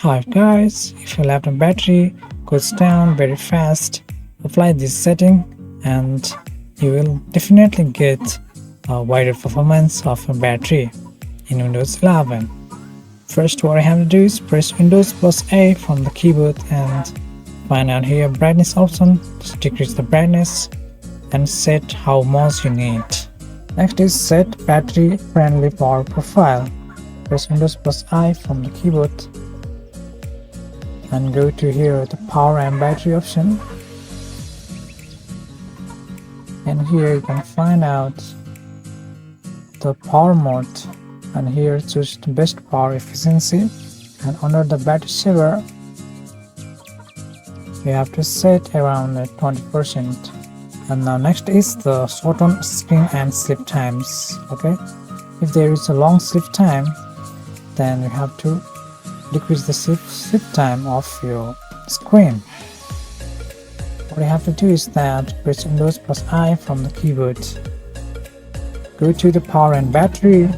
Hi guys, if your laptop battery goes down very fast, apply this setting and you will definitely get a wider performance of your battery in Windows 11. First, what I have to do is press Windows plus A from the keyboard and find out here brightness option. Just decrease the brightness and set how much you need. Next is set battery friendly power profile. Press Windows plus I from the keyboard and go to here the power and battery option, and here you can find out the power mode, and here choose the best power efficiency, and under the battery saver you have to set around 20%. And now next is the short on screen and sleep times. Okay, if there is a long sleep time, then you have to decrease the sleep time of your screen. What you have to do is that press Windows plus I from the keyboard, go to the power and battery,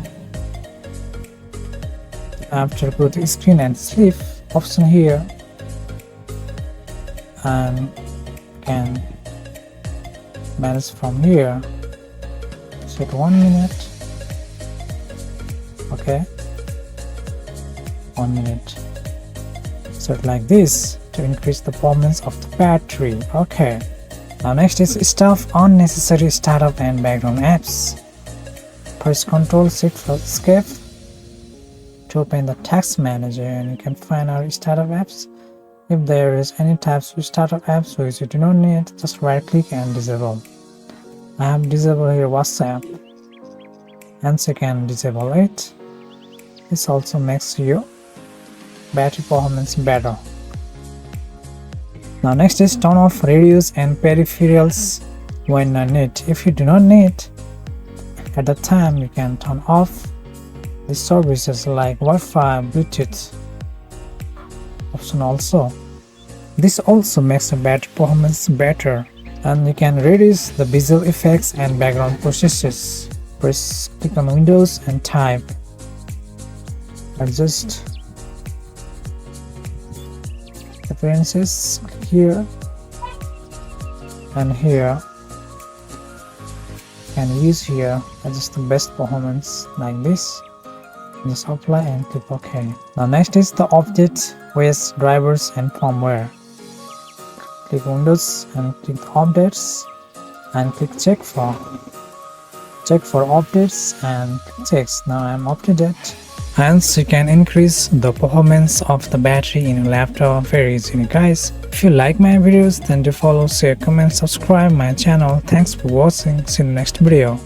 after go to screen and sleep option here, and can manage from here. Set 1 minute. Okay, 1 minute. Set like this to increase the performance of the battery. Okay, now next is stop unnecessary startup and background apps. Press Ctrl Shift for escape to open the text manager, and you can find our startup apps. If there is any types of startup apps which you do not need, just right click and disable. I have disabled here WhatsApp, and so you can disable it. This also makes your battery performance better. Now next is turn off radios and peripherals when not need. If you do not need at the time, you can turn off the services like Wi-Fi, Bluetooth option also. This also makes the battery performance better, and you can reduce the visual effects and background processes. Click on Windows and type adjust appearances here, and here you can use here adjust the best performance like this. Just apply and click OK. Now next is the update OS drivers and firmware. Click Windows and click updates and click check for updates and checks. Now I'm up to date. Hence you can increase the performance of the battery in your laptop very easily, guys. If you like my videos, then do follow, share, comment, subscribe my channel. Thanks for watching. See you in the next video.